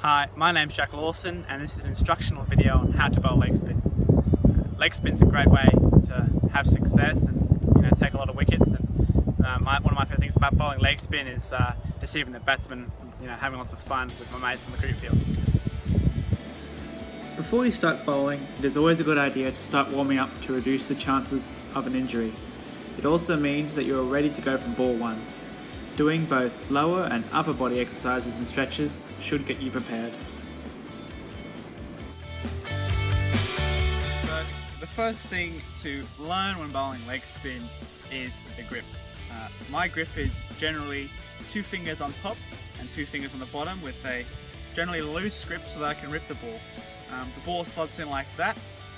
Hi, my name's Jack Lawson and this is an instructional video on how to bowl leg spin. Leg spin's a great way to have success and take a lot of wickets. And one of my favourite things about bowling leg spin is deceiving the batsman, having lots of fun with my mates on the cricket field. Before you start bowling, it is always a good idea to start warming up to reduce the chances of an injury. It also means that you are ready to go from ball one. Doing both lower and upper body exercises and stretches should get you prepared. So the first thing to learn when bowling leg spin is the grip. My grip is generally 2 fingers on top and 2 fingers on the bottom with a generally loose grip so that I can rip the ball. The ball slots in like that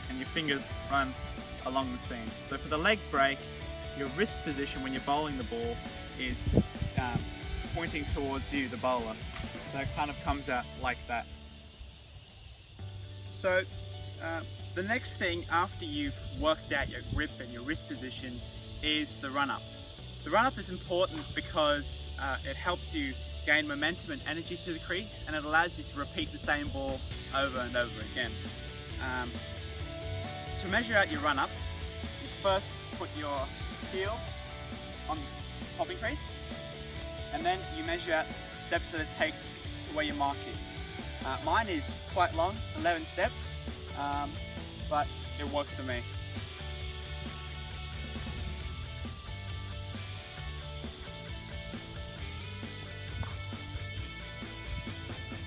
and your fingers run along the seam. So for the leg break, your wrist position when you're bowling the ball is pointing towards you, the bowler. So it kind of comes out like that. So the next thing after you've worked out your grip and your wrist position is the run-up. The run-up is important because it helps you gain momentum and energy through the crease, and it allows you to repeat the same ball over and over again. To measure out your run-up, you first put your heel on the popping crease, and then you measure out steps that it takes to where your mark is. Mine is quite long, 11 steps, but it works for me.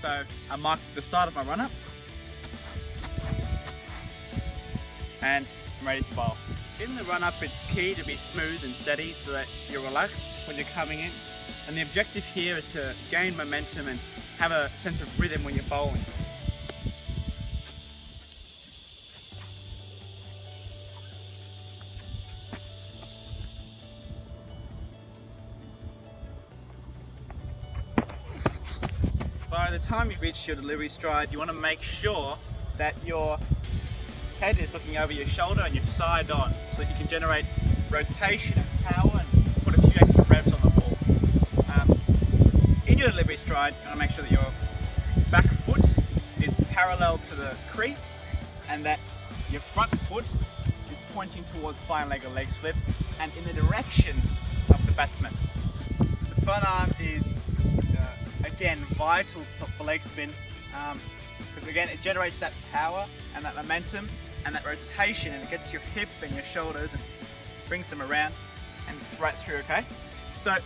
So I mark the start of my run-up, and I'm ready to bowl. In the run-up, it's key to be smooth and steady so that you're relaxed when you're coming in. And the objective here is to gain momentum and have a sense of rhythm when you're bowling. By the time you've reached your delivery stride, you want to make sure that your head is looking over your shoulder and you're side on, so that you can generate rotation and power and put a few extra revs on the ball. In your delivery stride, you want to make sure that your back foot is parallel to the crease and that your front foot is pointing towards fine leg or leg slip and in the direction of the batsman. The front arm is again vital for leg spin because again it generates that power and that momentum and that rotation, and it gets your hip and your shoulders and brings them around and right through, okay? So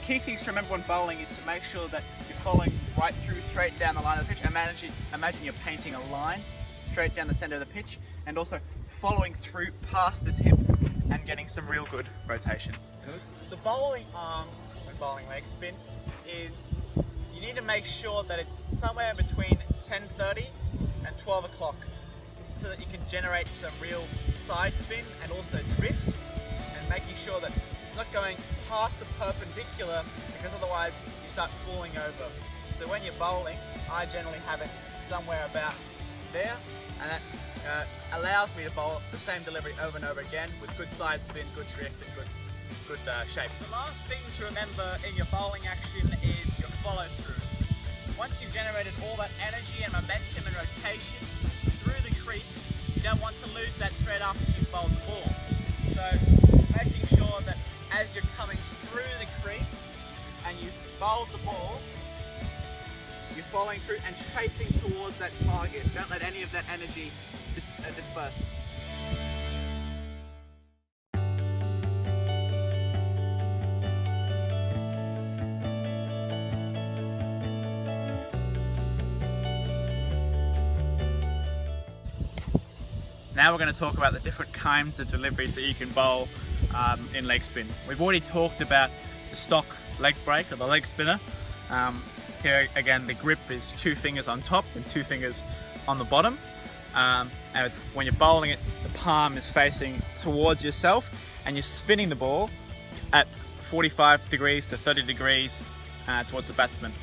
key things to remember when bowling is to make sure that you're following right through, straight down the line of the pitch. Imagine you're painting a line straight down the center of the pitch, and also following through past this hip and getting some real good rotation. The bowling arm when bowling leg spin is you need to make sure that it's somewhere between 10:30 and 12 o'clock. This is so that you can generate some real side spin and also drift, and making sure that it's not going past the perpendicular because otherwise you start falling over. So when you're bowling, I generally have it somewhere about there, and that allows me to bowl the same delivery over and over again with good side spin, good drift and good shape. The last thing to remember in your bowling action is your follow through. Once you've generated all that energy and momentum and rotation through the crease, you don't want to lose that straight after you've bowled the ball. So making sure that as you're coming through the crease and you've bowled the ball, you're following through and chasing towards that target. Don't let any of that energy disperse. Now we're going to talk about the different kinds of deliveries that you can bowl in leg spin. We've already talked about the stock leg break or the leg spinner. Here again, the grip is 2 fingers on top and 2 fingers on the bottom. And when you're bowling it, the palm is facing towards yourself and you're spinning the ball at 45 degrees to 30 degrees towards the batsman.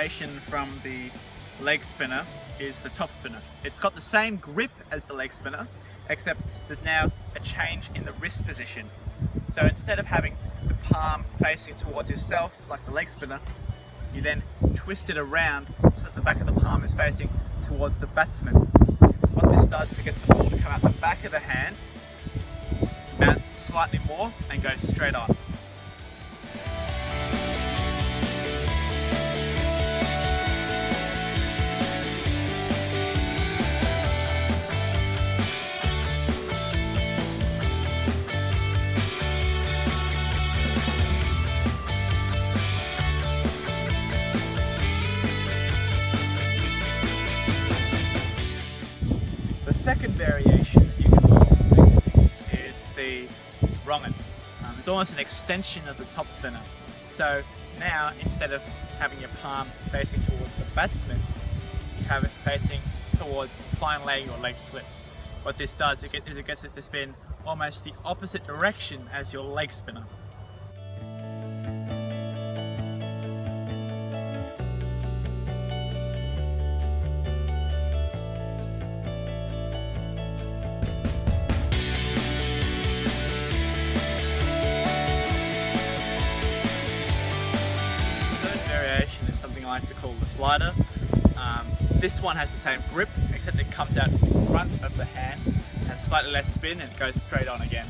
variation from the leg spinner is the top spinner. It's got the same grip as the leg spinner, except there's now a change in the wrist position. So instead of having the palm facing towards yourself like the leg spinner, you then twist it around so that the back of the palm is facing towards the batsman. What this does is it gets the ball to come out the back of the hand, bounce slightly more and go straight on. The second variation that you can bowl is the wrong'un. It's almost an extension of the top spinner. So now, instead of having your palm facing towards the batsman, you have it facing towards fine leg or leg slip. What this does is it gets it to spin almost the opposite direction as your leg spinner. Something I like to call the slider. This one has the same grip, except it comes out in front of the hand, has slightly less spin and it goes straight on again.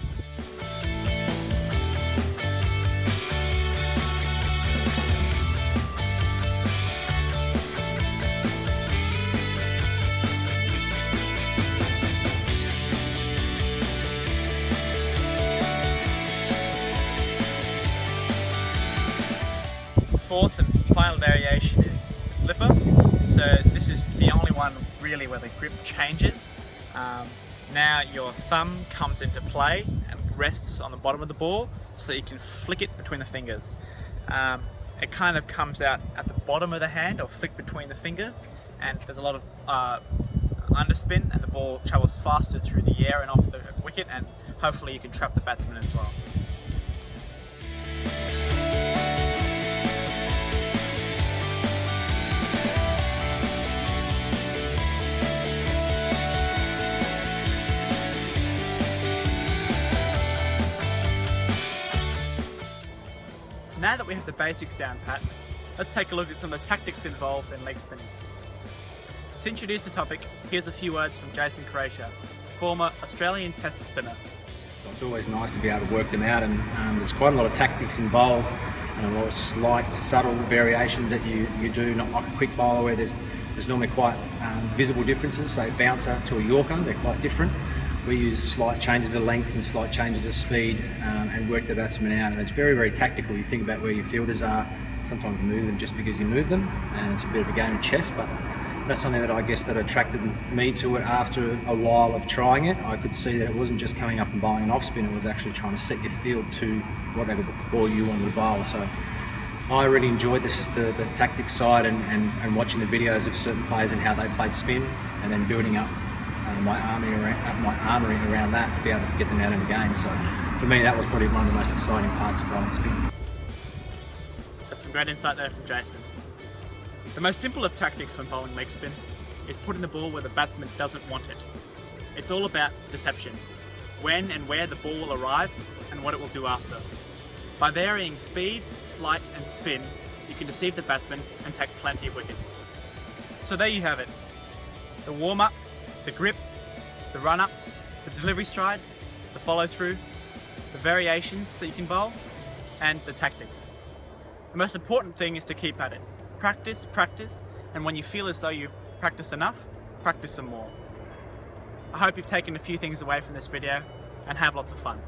Fourth and final variation is the flipper. So this is the only one really where the grip changes. Now your thumb comes into play and rests on the bottom of the ball so that you can flick it between the fingers. It kind of comes out at the bottom of the hand or flick between the fingers, and there's a lot of underspin and the ball travels faster through the air and off the wicket, and hopefully you can trap the batsman as well. Now that we have the basics down pat, let's take a look at some of the tactics involved in leg spinning. To introduce the topic, here's a few words from Jason Croatia, former Australian Test spinner. So it's always nice to be able to work them out, and there's quite a lot of tactics involved and a lot of slight, subtle variations that you do, not like a quick bowler where there's normally quite visible differences. So bouncer to a Yorker, they're quite different. We use slight changes of length and slight changes of speed and work the batsman out, and it's very, very tactical. You think about where your fielders are, sometimes you move them just because you move them, and it's a bit of a game of chess, but that's something that I guess that attracted me to it after a while of trying it. I could see that it wasn't just coming up and bowling an off spin, it was actually trying to set your field to whatever ball you wanted to bowl. So I really enjoyed the tactics side and watching the videos of certain players and how they played spin, and then building up my armoury around that to be able to get them out in the game. So for me, that was probably one of the most exciting parts of bowling spin. That's some great insight there from Jason. The most simple of tactics when bowling leg spin is putting the ball where the batsman doesn't want it. It's all about deception, when and where the ball will arrive and what it will do after. By varying speed, flight and spin, you can deceive the batsman and take plenty of wickets. So there you have it. The warm-up, the grip, the run-up, the delivery stride, the follow-through, the variations that you can bowl, and the tactics. The most important thing is to keep at it. Practice, practice, and when you feel as though you've practiced enough, practice some more. I hope you've taken a few things away from this video, and have lots of fun.